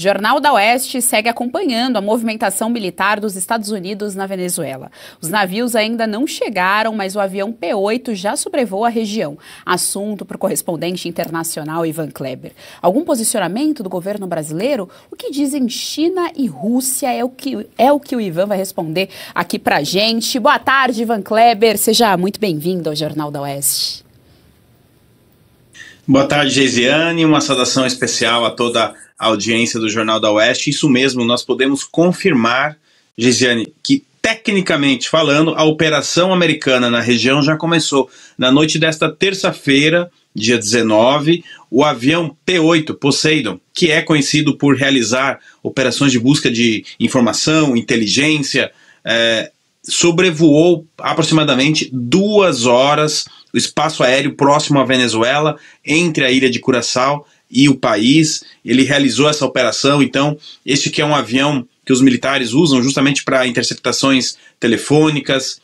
Jornal da Oeste segue acompanhando a movimentação militar dos Estados Unidos na Venezuela. Os navios ainda não chegaram, mas o avião P-8 já sobrevoa a região. Assunto para o correspondente internacional Ivan Kleber. Algum posicionamento do governo brasileiro? O que dizem China e Rússia é o que o Ivan vai responder aqui para a gente. Boa tarde, Ivan Kleber. Seja muito bem-vindo ao Jornal da Oeste. Boa tarde, Geisiane. Uma saudação especial a toda a audiência do Jornal da Oeste. Isso mesmo, nós podemos confirmar, Geisiane, que tecnicamente falando, a operação americana na região já começou. Na noite desta terça-feira, dia 19, o avião P-8 Poseidon, que é conhecido por realizar operações de busca de informação, inteligência, sobrevoou aproximadamente 2 horas o espaço aéreo próximo à Venezuela, entre a ilha de Curaçao e o país. Ele realizou essa operação. Então, este que é um avião que os militares usam justamente para interceptações telefônicas,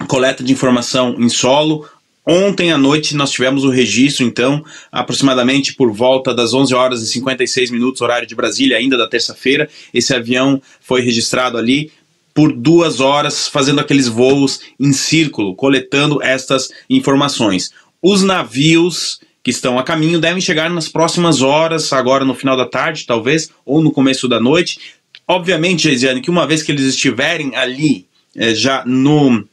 coleta de informação em solo. Ontem à noite nós tivemos o registro, então, aproximadamente por volta das 11 horas e 56 minutos, horário de Brasília, ainda da terça-feira. Esse avião foi registrado ali por 2 horas, fazendo aqueles voos em círculo, coletando estas informações. Os navios que estão a caminho devem chegar nas próximas horas, agora no final da tarde, talvez, ou no começo da noite. Obviamente, Geisiane, que uma vez que eles estiverem ali, já no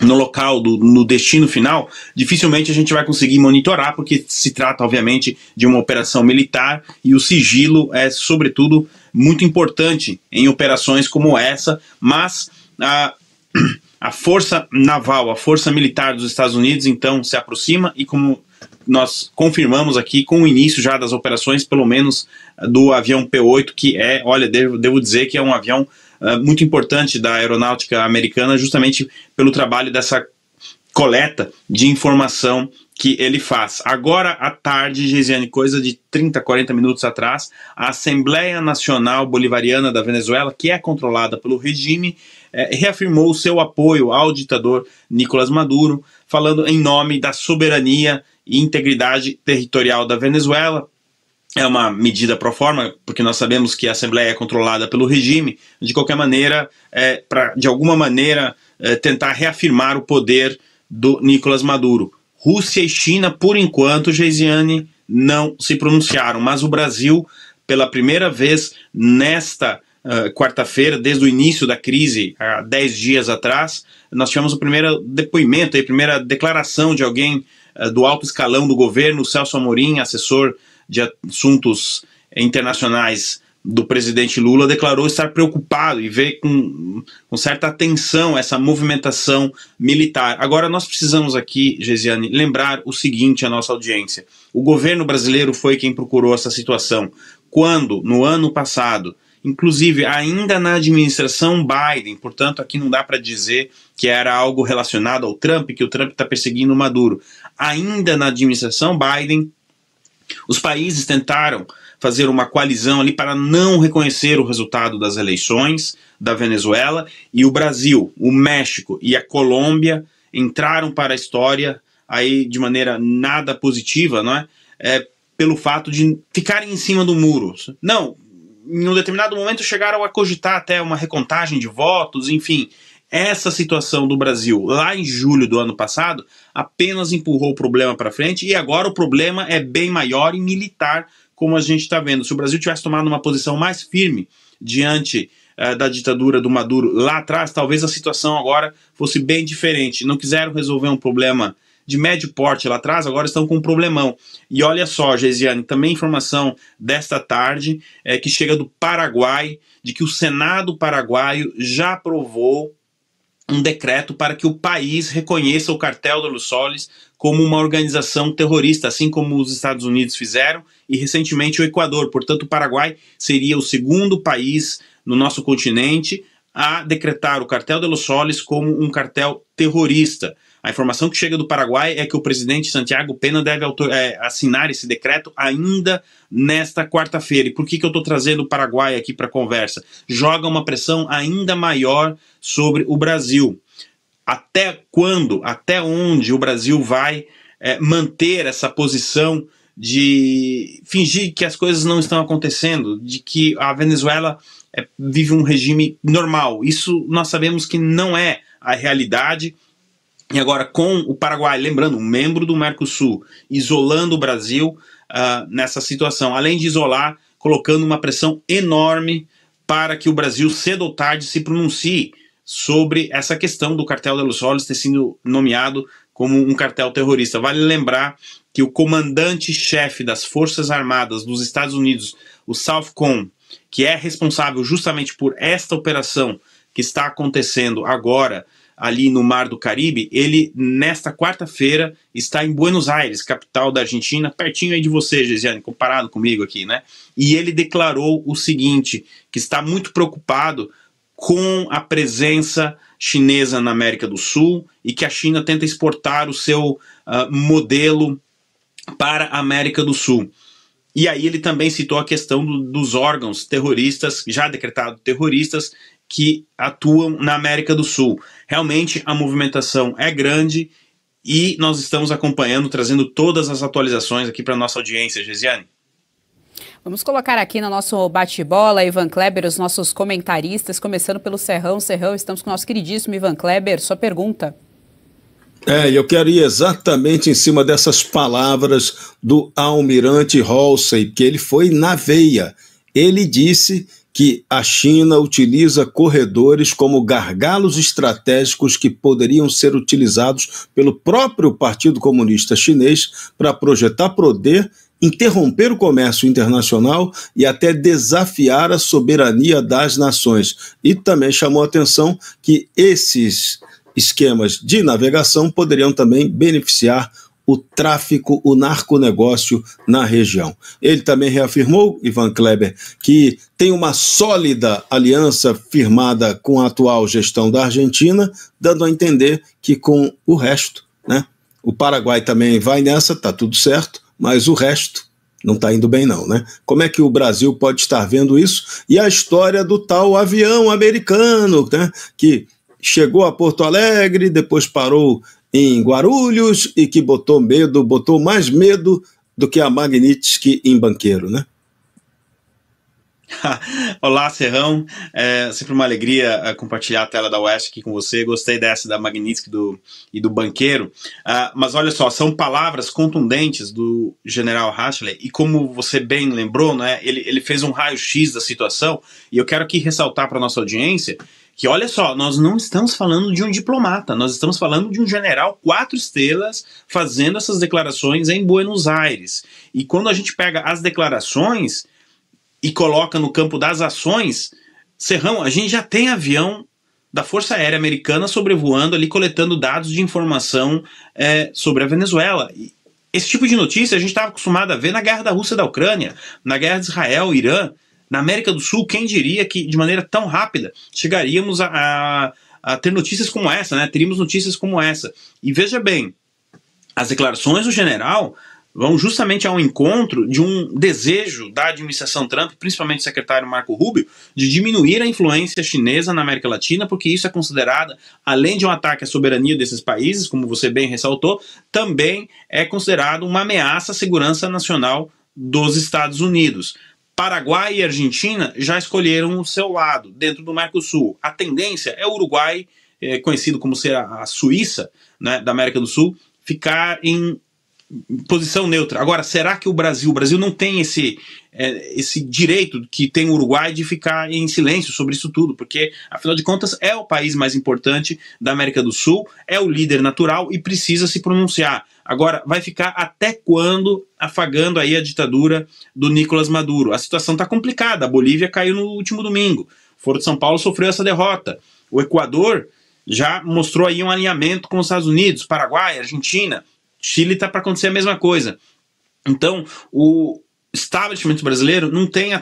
local, no destino final, dificilmente a gente vai conseguir monitorar, porque se trata, obviamente, de uma operação militar e o sigilo é, sobretudo, muito importante em operações como essa, mas a força naval, a força militar dos Estados Unidos, então, se aproxima e, como nós confirmamos aqui, com o início já das operações, pelo menos do avião P-8, que é, olha, devo dizer que é um avião muito importante da aeronáutica americana, justamente pelo trabalho dessa coleta de informação que ele faz. Agora à tarde, Geisiane, coisa de 30, 40 minutos atrás, a Assembleia Nacional Bolivariana da Venezuela, que é controlada pelo regime, reafirmou o seu apoio ao ditador Nicolás Maduro, falando em nome da soberania e integridade territorial da Venezuela. É uma medida pro forma, porque nós sabemos que a Assembleia é controlada pelo regime. De qualquer maneira, para de alguma maneira tentar reafirmar o poder do Nicolás Maduro. Rússia e China, por enquanto, Geisiane, não se pronunciaram, mas o Brasil, pela primeira vez nesta quarta-feira, desde o início da crise, há 10 dias atrás, nós tivemos o primeiro depoimento, a primeira declaração de alguém do alto escalão do governo, Celso Amorim, assessor de assuntos internacionais do presidente Lula, declarou estar preocupado e vê com certa atenção essa movimentação militar. Agora, nós precisamos aqui, Geisiane, lembrar o seguinte à nossa audiência. O governo brasileiro foi quem procurou essa situação. Quando, no ano passado, inclusive ainda na administração Biden, portanto, aqui não dá para dizer que era algo relacionado ao Trump, que o Trump está perseguindo o Maduro. Ainda na administração Biden, os países tentaram fazer uma coalizão ali para não reconhecer o resultado das eleições da Venezuela, e o Brasil, o México e a Colômbia entraram para a história aí de maneira nada positiva, não é? Pelo fato de ficarem em cima do muro. Não, em um determinado momento chegaram a cogitar até uma recontagem de votos, enfim. Essa situação do Brasil, lá em julho do ano passado, apenas empurrou o problema para frente, e agora o problema é bem maior e militar, como a gente está vendo. Se o Brasil tivesse tomado uma posição mais firme diante da ditadura do Maduro lá atrás, talvez a situação agora fosse bem diferente. Não quiseram resolver um problema de médio porte lá atrás, agora estão com um problemão. E olha só, Geisiane, também informação desta tarde que chega do Paraguai, de que o Senado paraguaio já aprovou um decreto para que o país reconheça o Cartel de los Soles como uma organização terrorista, assim como os Estados Unidos fizeram e recentemente o Equador. Portanto, o Paraguai seria o segundo país no nosso continente a decretar o Cartel de los Soles como um cartel terrorista. A informação que chega do Paraguai é que o presidente Santiago Pena deve assinar esse decreto ainda nesta quarta-feira. E por que eu estou trazendo o Paraguai aqui para a conversa? Joga uma pressão ainda maior sobre o Brasil. Até quando, até onde o Brasil vai manter essa posição de fingir que as coisas não estão acontecendo, de que a Venezuela vive um regime normal. Isso nós sabemos que não é a realidade. E agora, com o Paraguai, lembrando, um membro do Mercosul, isolando o Brasil nessa situação, além de isolar, colocando uma pressão enorme para que o Brasil, cedo ou tarde, se pronuncie sobre essa questão do cartel de Los Soles ter sido nomeado como um cartel terrorista. Vale lembrar que o comandante-chefe das Forças Armadas dos Estados Unidos, o Southcom, que é responsável justamente por esta operação que está acontecendo agora ali no Mar do Caribe, ele, nesta quarta-feira, está em Buenos Aires, capital da Argentina, pertinho aí de você, Gesiane, comparado comigo aqui, né? E ele declarou o seguinte, que está muito preocupado com a presença chinesa na América do Sul e que a China tenta exportar o seu modelo para a América do Sul. E aí ele também citou a questão dos órgãos terroristas, já decretados terroristas, que atuam na América do Sul. Realmente a movimentação é grande e nós estamos acompanhando, trazendo todas as atualizações aqui para a nossa audiência, Gesiane. Vamos colocar aqui no nosso bate-bola, Ivan Kleber, os nossos comentaristas, começando pelo Serrão. Serrão, estamos com o nosso queridíssimo Ivan Kleber. Sua pergunta. Eu quero ir exatamente em cima dessas palavras do almirante Halsey, que ele foi na veia. Ele disse que a China utiliza corredores como gargalos estratégicos que poderiam ser utilizados pelo próprio Partido Comunista Chinês para projetar poder, interromper o comércio internacional e até desafiar a soberania das nações. E também chamou a atenção que esses esquemas de navegação poderiam também beneficiar o tráfico, o narconegócio na região. Ele também reafirmou, Ivan Kleber, que tem uma sólida aliança firmada com a atual gestão da Argentina, dando a entender que com o resto, né? O Paraguai também vai nessa, tá tudo certo, mas o resto não está indo bem não, né? Como é que o Brasil pode estar vendo isso? E a história do tal avião americano, né? Que chegou a Porto Alegre, depois parou em Guarulhos e que botou mais medo do que a Magnitsky em Banqueiro, né? Olá, Serrão. É sempre uma alegria compartilhar a tela da UESC aqui com você. Gostei dessa da Magnitsky e do Banqueiro. Mas olha só, são palavras contundentes do general Hashley e como você bem lembrou, né, ele fez um raio-x da situação e eu quero aqui ressaltar para a nossa audiência que, olha só, nós não estamos falando de um diplomata, nós estamos falando de um general 4 estrelas fazendo essas declarações em Buenos Aires. E quando a gente pega as declarações e coloca no campo das ações, Serrão, a gente já tem avião da Força Aérea Americana sobrevoando ali, coletando dados de informação sobre a Venezuela. E esse tipo de notícia a gente estava acostumado a ver na guerra da Rússia e da Ucrânia, na guerra de Israel e Irã. Na América do Sul, quem diria que de maneira tão rápida chegaríamos a ter notícias como essa, né? Teríamos notícias como essa. E veja bem, as declarações do general vão justamente ao encontro de um desejo da administração Trump, principalmente do secretário Marco Rubio, de diminuir a influência chinesa na América Latina, porque isso é considerado, além de um ataque à soberania desses países, como você bem ressaltou, também é considerado uma ameaça à segurança nacional dos Estados Unidos. Paraguai e Argentina já escolheram o seu lado dentro do Mercosul. A tendência é o Uruguai, conhecido como ser a Suíça, né, da América do Sul, ficar em posição neutra. Agora, será que o Brasil não tem esse direito que tem o Uruguai de ficar em silêncio sobre isso tudo? Porque, afinal de contas, é o país mais importante da América do Sul, é o líder natural e precisa se pronunciar. Agora, vai ficar até quando afagando aí a ditadura do Nicolás Maduro? A situação está complicada. A Bolívia caiu no último domingo. O Foro de São Paulo sofreu essa derrota. O Equador já mostrou aí um alinhamento com os Estados Unidos, Paraguai, Argentina. Chile está para acontecer a mesma coisa. Então, o establishment brasileiro não tem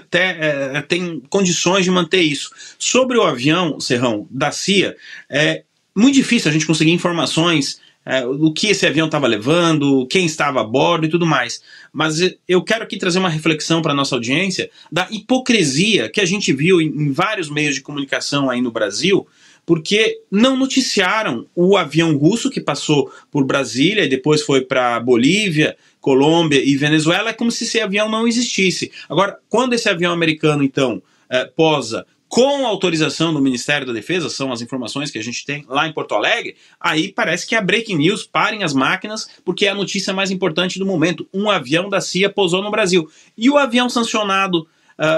tem condições de manter isso. Sobre o avião, Serrão, da CIA, é muito difícil a gente conseguir informações do que esse avião estava levando, quem estava a bordo e tudo mais. Mas eu quero aqui trazer uma reflexão para a nossa audiência da hipocrisia que a gente viu em vários meios de comunicação aí no Brasil, porque não noticiaram o avião russo que passou por Brasília e depois foi para Bolívia Colômbia e Venezuela, é como se esse avião não existisse. Agora, quando esse avião americano, então, posa com autorização do Ministério da Defesa, são as informações que a gente tem lá em Porto Alegre, aí parece que é a breaking news, parem as máquinas, porque é a notícia mais importante do momento. Um avião da CIA pousou no Brasil. E o avião sancionado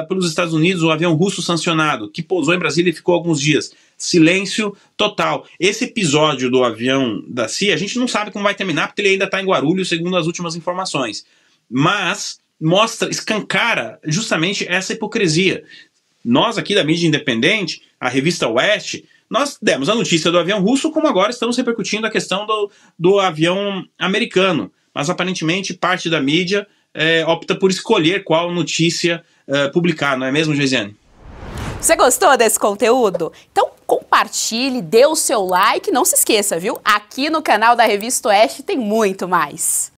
pelos Estados Unidos, o avião russo sancionado, que pousou em Brasília e ficou alguns dias. Silêncio total. Esse episódio do avião da CIA, a gente não sabe como vai terminar, porque ele ainda está em Guarulhos, segundo as últimas informações. Mas escancara justamente essa hipocrisia. Nós aqui da mídia independente, a revista Oeste, nós demos a notícia do avião russo, como agora estamos repercutindo a questão do avião americano. Mas aparentemente parte da mídia opta por escolher qual notícia publicar, não é mesmo, Geisiane? Você gostou desse conteúdo? Então compartilhe, dê o seu like, não se esqueça, viu? Aqui no canal da Revista Oeste tem muito mais.